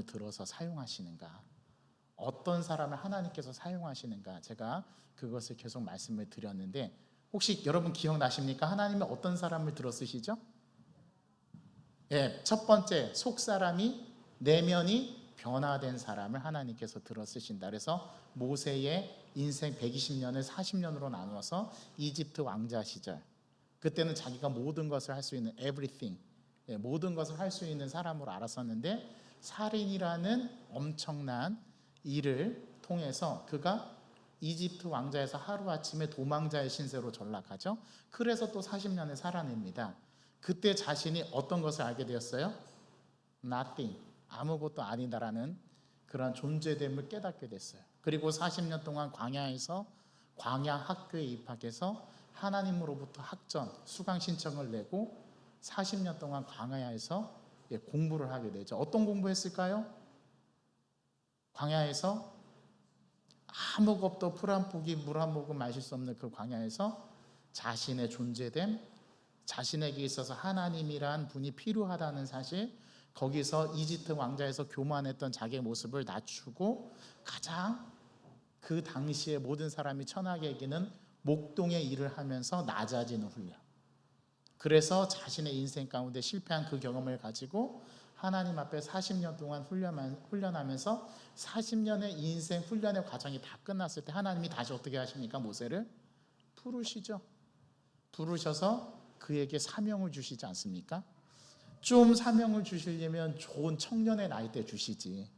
들어서 사용하시는가, 어떤 사람을 하나님께서 사용하시는가, 제가 그것을 계속 말씀을 드렸는데 혹시 여러분 기억나십니까? 하나님은 어떤 사람을 들어 쓰시죠? 예, 첫 번째 속사람이 내면이 변화된 사람을 하나님께서 들어 쓰신다. 그래서 모세의 인생 120년을 40년으로 나누어서 이집트 왕자 시절, 그때는 자기가 모든 것을 할 수 있는 everything, 모든 것을 할 수 있는 사람으로 알았었는데 살인이라는 엄청난 일을 통해서 그가 이집트 왕자에서 하루아침에 도망자의 신세로 전락하죠. 그래서 또 40년을 살아냅니다. 그때 자신이 어떤 것을 알게 되었어요? Nothing, 아무것도 아니다라는 그런 존재됨을 깨닫게 됐어요. 그리고 40년 동안 광야에서 광야 학교에 입학해서 하나님으로부터 학점, 수강 신청을 내고 40년 동안 광야에서 공부를 하게 되죠. 어떤 공부했을까요? 광야에서 아무것도 풀 한 포기 물 한 모금 마실 수 없는 그 광야에서 자신의 존재됨, 자신에게 있어서 하나님이란 분이 필요하다는 사실, 거기서 이집트 왕자에서 교만했던 자기의 모습을 낮추고 가장 그 당시에 모든 사람이 천하게 여기는 목동의 일을 하면서 낮아지는 훈련, 그래서 자신의 인생 가운데 실패한 그 경험을 가지고 하나님 앞에 40년 동안 훈련하면서 40년의 인생 훈련의 과정이 다 끝났을 때 하나님이 다시 어떻게 하십니까? 모세를 부르시죠. 부르셔서 그에게 사명을 주시지 않습니까? 좀 사명을 주시려면 좋은 청년의 나이 때 주시지.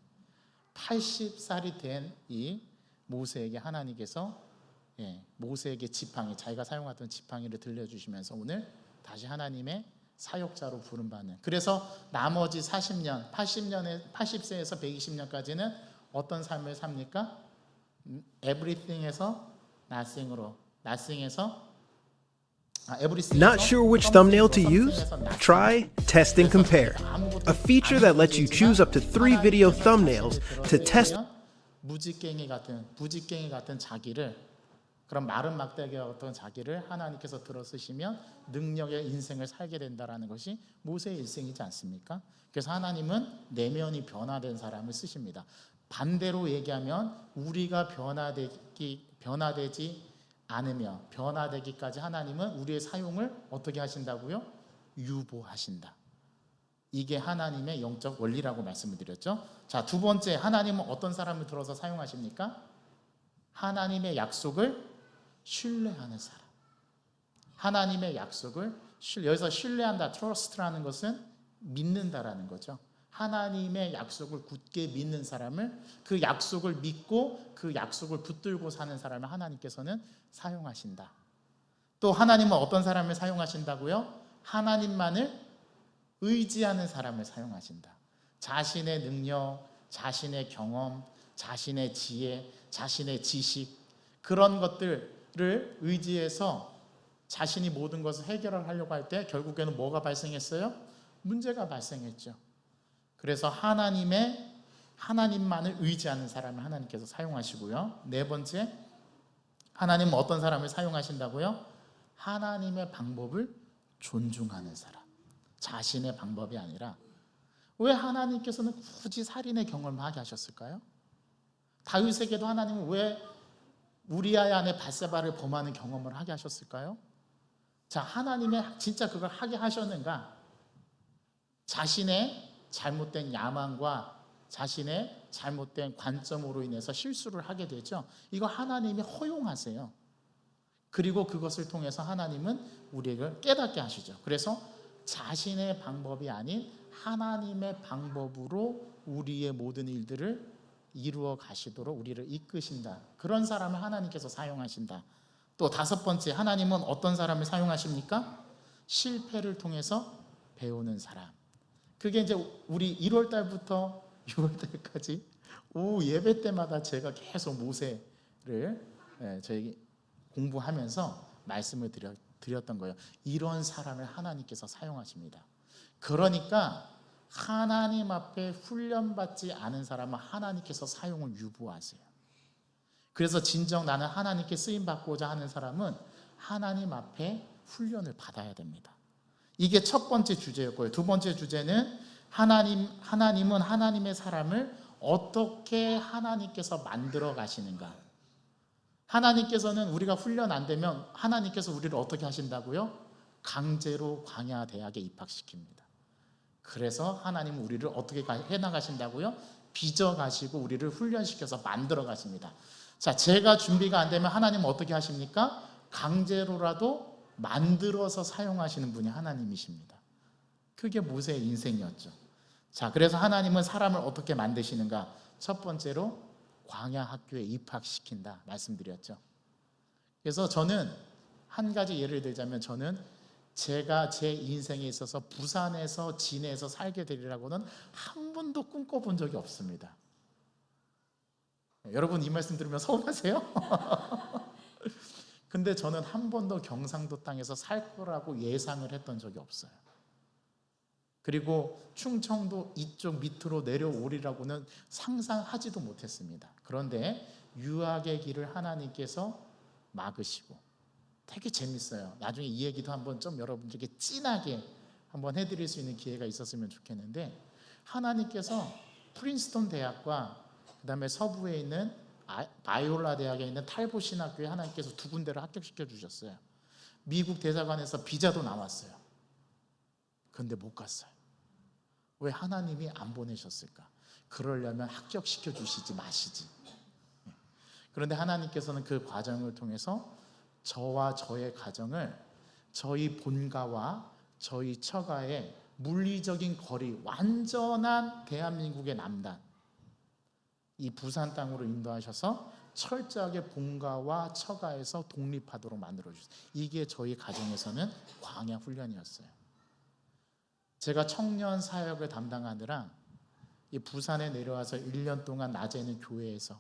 80살이 된 이 모세에게 하나님께서 모세에게 지팡이, 자기가 사용하던 지팡이를 들려주시면서 오늘 다시 하나님의 사역자로 부름받는, 그래서 나머지 40년, 80세에서 120년까지는 어떤 삶을 삽니까? everything에서 nothing으로, nothing에서 Not sure which thumbnail to use? Try Test and Compare, a feature that lets you choose up to 3 video thumbnails to test. 무지깽이 같은 자기를, 그런 마른 막대기 같은 자기를 하나님께서 들어 쓰시면 능력의 인생을 살게 된다라는 것이 모세의 일생이지 않습니까? 그래서 하나님은 내면이 변화된 사람을 쓰십니다. 반대로 얘기하면 우리가 변화되지 않으며 변화되기까지 하나님은 우리의 사용을 어떻게 하신다고요? 유보하신다. 이게 하나님의 영적 원리라고 말씀을 드렸죠. 자, 두 번째, 하나님은 어떤 사람을 들어서 사용하십니까? 하나님의 약속을 신뢰하는 사람. 하나님의 약속을 여기서 신뢰한다, trust라는 것은 믿는다라는 거죠. 하나님의 약속을 굳게 믿는 사람을, 그 약속을 믿고 그 약속을 붙들고 사는 사람을 하나님께서는 사용하신다. 또 하나님은 어떤 사람을 사용하신다고요? 하나님만을 의지하는 사람을 사용하신다. 자신의 능력, 자신의 경험, 자신의 지혜, 자신의 지식, 그런 것들을 의지해서 자신이 모든 것을 해결하려고 할 때 결국에는 뭐가 발생했어요? 문제가 발생했죠. 그래서 하나님만을 의지하는 사람을 하나님께서 사용하시고요. 네 번째, 하나님은 어떤 사람을 사용하신다고요? 하나님의 방법을 존중하는 사람. 자신의 방법이 아니라, 왜 하나님께서는 굳이 살인의 경험을 하게 하셨을까요? 다윗에게도 하나님은 왜 우리아의 아내 밧세바를 범하는 경험을 하게 하셨을까요? 자, 하나님의 진짜 그걸 하게 하셨는가? 자신의 잘못된 야망과 자신의 잘못된 관점으로 인해서 실수를 하게 되죠. 이거 하나님이 허용하세요. 그리고 그것을 통해서 하나님은 우리를 깨닫게 하시죠. 그래서 자신의 방법이 아닌 하나님의 방법으로 우리의 모든 일들을 이루어 가시도록 우리를 이끄신다. 그런 사람을 하나님께서 사용하신다. 또 다섯 번째, 하나님은 어떤 사람을 사용하십니까? 실패를 통해서 배우는 사람. 그게 이제 우리 1월 달부터 6월 달까지 오후 예배 때마다 제가 계속 모세를 저희 공부하면서 말씀을 드렸던 거예요. 이런 사람을 하나님께서 사용하십니다. 그러니까 하나님 앞에 훈련받지 않은 사람은 하나님께서 사용을 유보하세요. 그래서 진정 나는 하나님께 쓰임받고자 하는 사람은 하나님 앞에 훈련을 받아야 됩니다. 이게 첫 번째 주제였고요. 두 번째 주제는 하나님은 하나님의 사람을 어떻게 하나님께서 만들어 가시는가? 하나님께서는 우리가 훈련 안 되면 하나님께서 우리를 어떻게 하신다고요? 강제로 광야 대학에 입학시킵니다. 그래서 하나님은 우리를 어떻게 해나가신다고요? 빚어 가시고 우리를 훈련시켜서 만들어 가십니다. 자, 제가 준비가 안 되면 하나님은 어떻게 하십니까? 강제로라도 만들어서 사용하시는 분이 하나님이십니다. 그게 모세의 인생이었죠. 자, 그래서 하나님은 사람을 어떻게 만드시는가? 첫 번째로 광야 학교에 입학시킨다 말씀드렸죠. 그래서 저는 한 가지 예를 들자면, 저는 제가 제 인생에 있어서 부산에서 진해에서 살게 되리라고는 한 번도 꿈꿔본 적이 없습니다. 여러분, 이 말씀 들으면 서운하세요? 근데 저는 한 번도 경상도 땅에서 살 거라고 예상을 했던 적이 없어요. 그리고 충청도 이쪽 밑으로 내려오리라고는 상상하지도 못했습니다. 그런데 유학의 길을 하나님께서 막으시고, 되게 재밌어요. 나중에 이 얘기도 한번 좀 여러분들에게 진하게 한번 해드릴 수 있는 기회가 있었으면 좋겠는데, 하나님께서 프린스턴 대학과 그 다음에 서부에 있는 바이올라 대학에 있는 탈보 신학교에 하나님께서 두 군데를 합격시켜 주셨어요. 미국 대사관에서 비자도 나왔어요. 그런데 못 갔어요. 왜 하나님이 안 보내셨을까? 그러려면 합격시켜 주시지 마시지. 그런데 하나님께서는 그 과정을 통해서 저와 저의 가정을 저희 본가와 저희 처가의 물리적인 거리, 완전한 대한민국의 남단, 이 부산 땅으로 인도하셔서 철저하게 본가와 처가에서 독립하도록 만들어 주셨어요. 이게 저희 가정에서는 광야 훈련이었어요. 제가 청년 사역을 담당하느라 이 부산에 내려와서 1년 동안 낮에는 교회에서,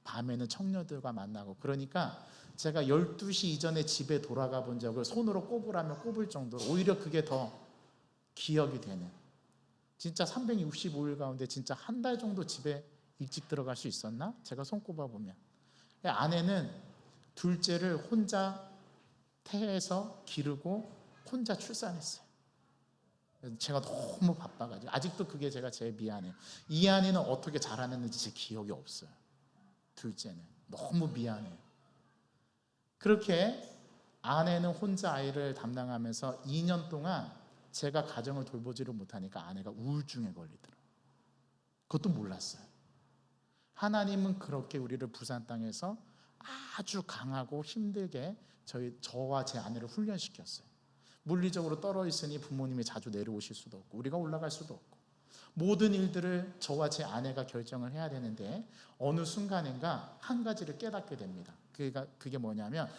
밤에는 청년들과 만나고, 그러니까 제가 12시 이전에 집에 돌아가 본 적을 손으로 꼽으라면 꼽을 정도로, 오히려 그게 더 기억이 되는, 진짜 365일 가운데 진짜 한 달 정도 집에 일찍 들어갈 수 있었나? 제가 손꼽아 보면. 아내는 둘째를 혼자 태해서 기르고 혼자 출산했어요. 제가 너무 바빠가지고 아직도 그게 제일 미안해요. 이한이는 어떻게 자라났는지 제 기억이 없어요. 둘째는 너무 미안해요. 그렇게 아내는 혼자 아이를 담당하면서 2년 동안 제가 가정을 돌보지를 못하니까 아내가 우울증에 걸리더라고요. 그것도 몰랐어요. 하나님은 그렇게 우리를 부산 땅에서 아주 강하고 힘들게 저와 제 아내를 훈련시켰어요. 물리적으로 떨어 있으니 부모님이 자주 내려오실 수도 없고 우리가 올라갈 수도 없고, 모든 일들을 저와 제 아내가 결정을 해야 되는데, 어느 순간인가 한 가지를 깨닫게 됩니다. 그게 뭐냐면,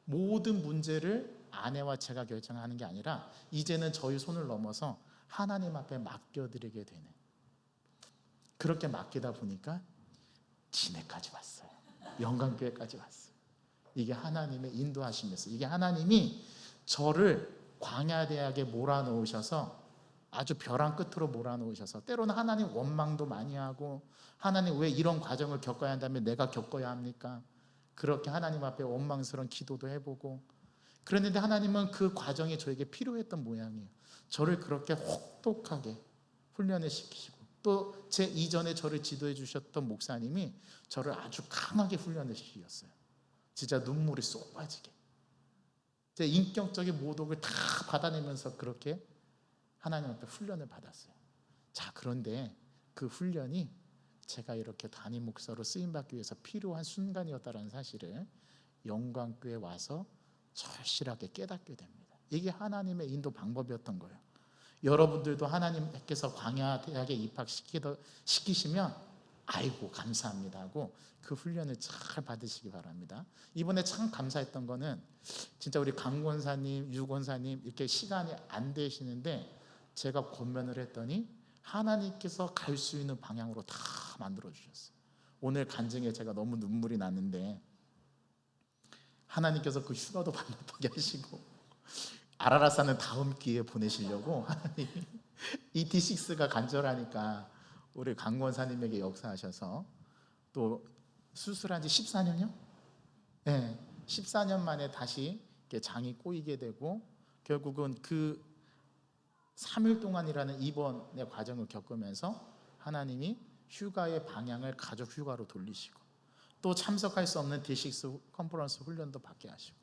모든 문제를 아내와 제가 결정하는 게 아니라 이제는 저희 손을 넘어서 하나님 앞에 맡겨드리게 되는, 그렇게 맡기다 보니까 진해까지 왔어요. 영광교회까지 왔어요. 이게 하나님의 인도하심이었어요. 이게 하나님이 저를 광야대학에 몰아넣으셔서, 아주 벼랑 끝으로 몰아넣으셔서, 때로는 하나님 원망도 많이 하고, 하나님 왜 이런 과정을 겪어야 한다면 내가 겪어야 합니까? 그렇게 하나님 앞에 원망스러운 기도도 해보고, 그랬는데 하나님은 그 과정이 저에게 필요했던 모양이에요. 저를 그렇게 혹독하게 훈련을 시키시고, 또 제 이전에 저를 지도해 주셨던 목사님이 저를 아주 강하게 훈련을 시키셨어요. 진짜 눈물이 쏙 빠지게. 제 인격적인 모독을 다 받아내면서 그렇게 하나님 앞에 훈련을 받았어요. 자, 그런데 그 훈련이 제가 이렇게 담임 목사로 쓰임받기 위해서 필요한 순간이었다는 사실을 영광교회에 와서 절실하게 깨닫게 됩니다. 이게 하나님의 인도 방법이었던 거예요. 여러분들도 하나님께서 광야 대학에 입학시키시면 아이고 감사합니다 하고 그 훈련을 잘 받으시기 바랍니다. 이번에 참 감사했던 거는, 진짜 우리 강 권사님, 유 권사님 이렇게 시간이 안 되시는데 제가 권면을 했더니 하나님께서 갈 수 있는 방향으로 다 만들어 주셨어요. 오늘 간증에 제가 너무 눈물이 났는데, 하나님께서 그 휴가도 반납하게 하시고, 아라라사는 다음 기회에 보내시려고 하나님이 ET6가 간절하니까 우리 강 권사님에게 역사하셔서, 또 수술한 지 14년이요? 네, 14년 만에 다시 장이 꼬이게 되고, 결국은 그 3일 동안이라는 입원의 과정을 겪으면서 하나님이 휴가의 방향을 가족 휴가로 돌리시고, 또 참석할 수 없는 D6 컨퍼런스 훈련도 받게 하시고,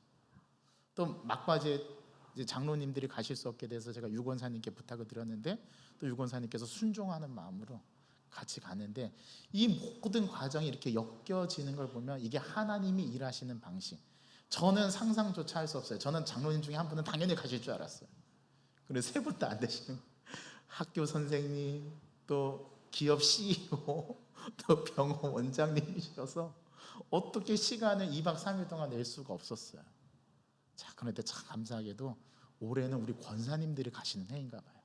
또 막바지에 이제 장로님들이 가실 수 없게 돼서 제가 유권사님께 부탁을 드렸는데 또 유권사님께서 순종하는 마음으로 같이 가는데, 이 모든 과정이 이렇게 엮여지는 걸 보면 이게 하나님이 일하시는 방식, 저는 상상조차 할 수 없어요. 저는 장로님 중에 한 분은 당연히 가실 줄 알았어요. 근데 세 분도 안 되시는, 학교 선생님, 또 기업 CEO, 또 병원 원장님이셔서 어떻게 시간을 2박 3일 동안 낼 수가 없었어요. 자, 그런데 참 감사하게도 올해는 우리 권사님들이 가시는 해인가 봐요.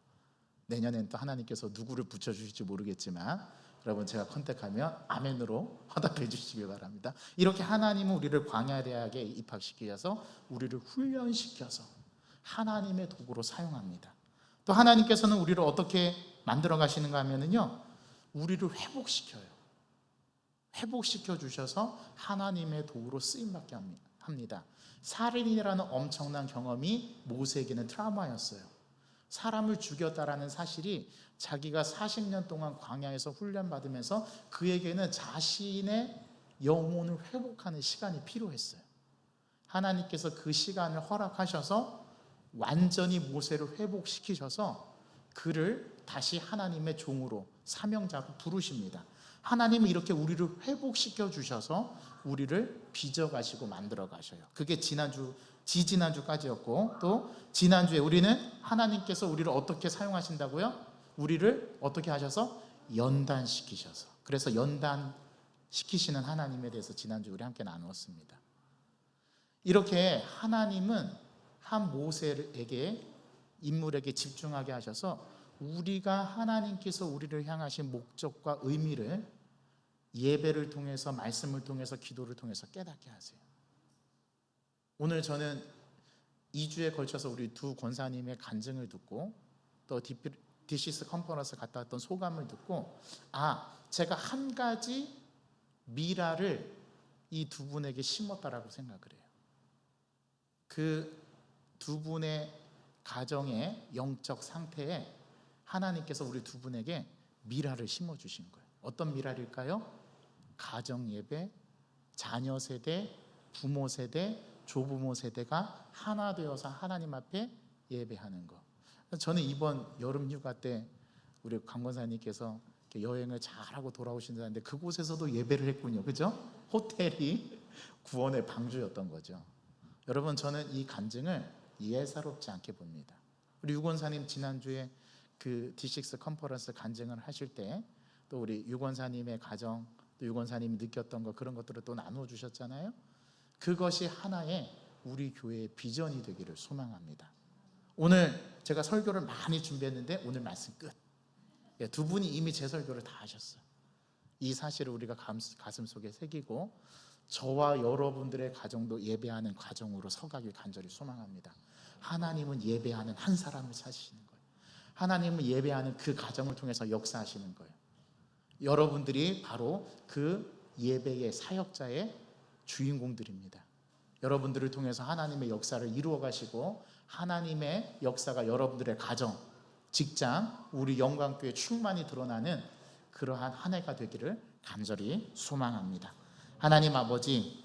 내년엔 또 하나님께서 누구를 붙여주실지 모르겠지만 여러분, 제가 컨택하면 아멘으로 화답해 주시길 바랍니다. 이렇게 하나님은 우리를 광야 대학에 입학시키셔서 우리를 훈련시켜서 하나님의 도구로 사용합니다. 또 하나님께서는 우리를 어떻게 만들어 가시는가 하면은요, 우리를 회복시켜요. 회복시켜 주셔서 하나님의 도구로 쓰임받게 합니다. 살인이라는 엄청난 경험이 모세에게는 트라우마였어요. 사람을 죽였다라는 사실이 자기가 40년 동안 광야에서 훈련받으면서 그에게는 자신의 영혼을 회복하는 시간이 필요했어요. 하나님께서 그 시간을 허락하셔서 완전히 모세를 회복시키셔서 그를 다시 하나님의 종으로, 사명자로 부르십니다. 하나님은 이렇게 우리를 회복시켜 주셔서 우리를 빚어가시고 만들어 가셔요. 그게 지지난주까지였고, 또 지난주에 우리는 하나님께서 우리를 어떻게 사용하신다고요? 우리를 어떻게 하셔서? 연단시키셔서. 그래서 연단시키시는 하나님에 대해서 지난주 우리 함께 나누었습니다. 이렇게 하나님은 한 모세에게, 인물에게 집중하게 하셔서 우리가 하나님께서 우리를 향하신 목적과 의미를 예배를 통해서, 말씀을 통해서, 기도를 통해서 깨닫게 하세요. 오늘 저는 2주에 걸쳐서 우리 두 권사님의 간증을 듣고 또 D6 컨퍼런스 갔다 왔던 소감을 듣고, 제가 한 가지 미라를 이 두 분에게 심었다라고 생각을 해요. 그 두 분의 가정의 영적 상태에 하나님께서 우리 두 분에게 미라를 심어주신 거예요. 어떤 미라일까요? 가정 예배, 자녀 세대, 부모 세대, 조부모 세대가 하나 되어서 하나님 앞에 예배하는 거. 저는 이번 여름 휴가 때 우리 강권사님께서 여행을 잘하고 돌아오신다는데 그곳에서도 예배를 했군요. 그죠? 호텔이 구원의 방주였던 거죠. 여러분, 저는 이 간증을 예사롭지 않게 봅니다. 우리 유권사님 지난주에 그 D6 컨퍼런스 간증을 하실 때 또 우리 유권사님의 가정, 또 유권사님이 느꼈던 것, 그런 것들을 또 나누어 주셨잖아요. 그것이 하나의 우리 교회의 비전이 되기를 소망합니다. 오늘 제가 설교를 많이 준비했는데 오늘 말씀 끝. 두 분이 이미 제 설교를 다 하셨어요. 이 사실을 우리가 가슴 속에 새기고 저와 여러분들의 가정도 예배하는 가정으로 서가길 간절히 소망합니다. 하나님은 예배하는 한 사람을 찾으시는 거예요. 하나님은 예배하는 그 가정을 통해서 역사하시는 거예요. 여러분들이 바로 그 예배의 사역자의 주인공들입니다. 여러분들을 통해서 하나님의 역사를 이루어 가시고 하나님의 역사가 여러분들의 가정, 직장, 우리 영광교회 충만히 드러나는 그러한 한 해가 되기를 간절히 소망합니다. 하나님 아버지,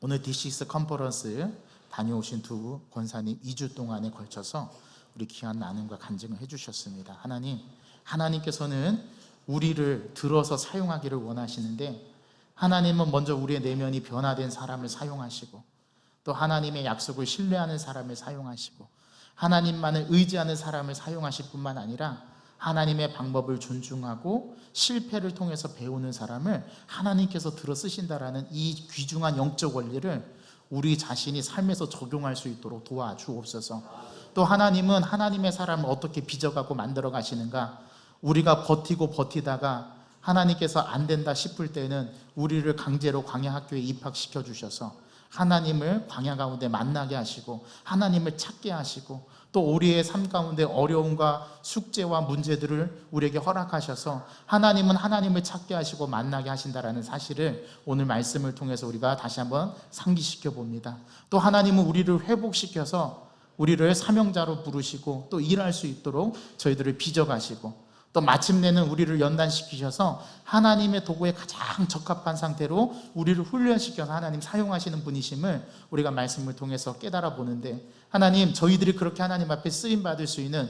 오늘 D6 컨퍼런스 다녀오신 두 권사님 2주 동안에 걸쳐서 우리 귀한 나눔과 간증을 해주셨습니다. 하나님께서는 우리를 들어서 사용하기를 원하시는데, 하나님은 먼저 우리의 내면이 변화된 사람을 사용하시고, 또 하나님의 약속을 신뢰하는 사람을 사용하시고, 하나님만을 의지하는 사람을 사용하실 뿐만 아니라 하나님의 방법을 존중하고 실패를 통해서 배우는 사람을 하나님께서 들어 쓰신다라는 이 귀중한 영적 원리를 우리 자신이 삶에서 적용할 수 있도록 도와주옵소서. 또 하나님은 하나님의 사람을 어떻게 빚어가고 만들어 가시는가, 우리가 버티다가 하나님께서 안 된다 싶을 때는 우리를 강제로 광야 학교에 입학시켜 주셔서 하나님을 광야 가운데 만나게 하시고 하나님을 찾게 하시고, 또 우리의 삶 가운데 어려움과 숙제와 문제들을 우리에게 허락하셔서 하나님은 하나님을 찾게 하시고 만나게 하신다라는 사실을 오늘 말씀을 통해서 우리가 다시 한번 상기시켜 봅니다. 또 하나님은 우리를 회복시켜서 우리를 사명자로 부르시고 또 일할 수 있도록 저희들을 빚어가시고 또 마침내는 우리를 연단시키셔서 하나님의 도구에 가장 적합한 상태로 우리를 훈련시켜서 하나님 사용하시는 분이심을 우리가 말씀을 통해서 깨달아 보는데, 하나님 저희들이 그렇게 하나님 앞에 쓰임받을 수 있는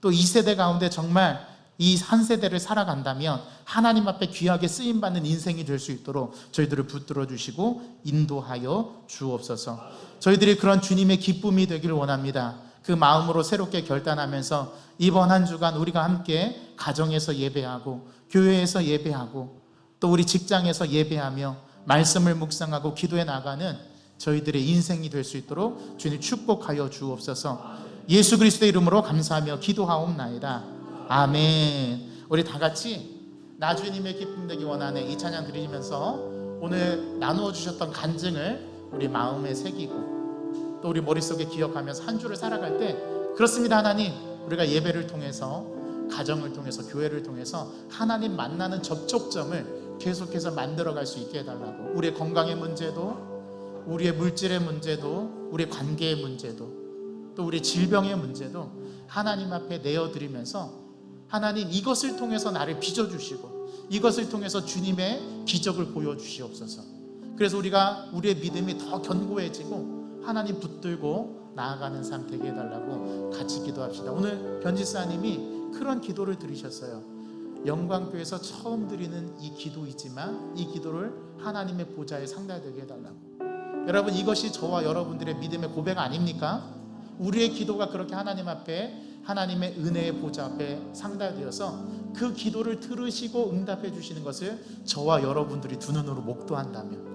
또 이 세대 가운데 정말 이 한 세대를 살아간다면 하나님 앞에 귀하게 쓰임받는 인생이 될 수 있도록 저희들을 붙들어 주시고 인도하여 주옵소서. 저희들이 그런 주님의 기쁨이 되기를 원합니다. 그 마음으로 새롭게 결단하면서 이번 한 주간 우리가 함께 가정에서 예배하고 교회에서 예배하고 또 우리 직장에서 예배하며 말씀을 묵상하고 기도해 나가는 저희들의 인생이 될 수 있도록 주님 축복하여 주옵소서. 예수 그리스도의 이름으로 감사하며 기도하옵나이다. 아멘. 우리 다 같이 나 주님의 기쁨 되기 원하네 이 찬양 드리면서 오늘 나누어 주셨던 간증을 우리 마음에 새기고 또 우리 머릿속에 기억하면서 한 주를 살아갈 때, 그렇습니다 하나님, 우리가 예배를 통해서 가정을 통해서 교회를 통해서 하나님 만나는 접촉점을 계속해서 만들어갈 수 있게 해달라고. 우리의 건강의 문제도, 우리의 물질의 문제도, 우리의 관계의 문제도, 또 우리의 질병의 문제도 하나님 앞에 내어드리면서 하나님 이것을 통해서 나를 빚어주시고 이것을 통해서 주님의 기적을 보여주시옵소서. 그래서 우리가 우리의 믿음이 더 견고해지고 하나님 붙들고 나아가는 삶 되게 해달라고 같이 기도합시다. 오늘 변지사님이 그런 기도를 드리셨어요. 영광교회에서 처음 드리는 이 기도이지만 이 기도를 하나님의 보좌에 상달되게 해달라고. 여러분 이것이 저와 여러분들의 믿음의 고백 아닙니까? 우리의 기도가 그렇게 하나님 앞에 하나님의 은혜의 보좌 앞에 상달되어서 그 기도를 들으시고 응답해 주시는 것을 저와 여러분들이 두 눈으로 목도한다면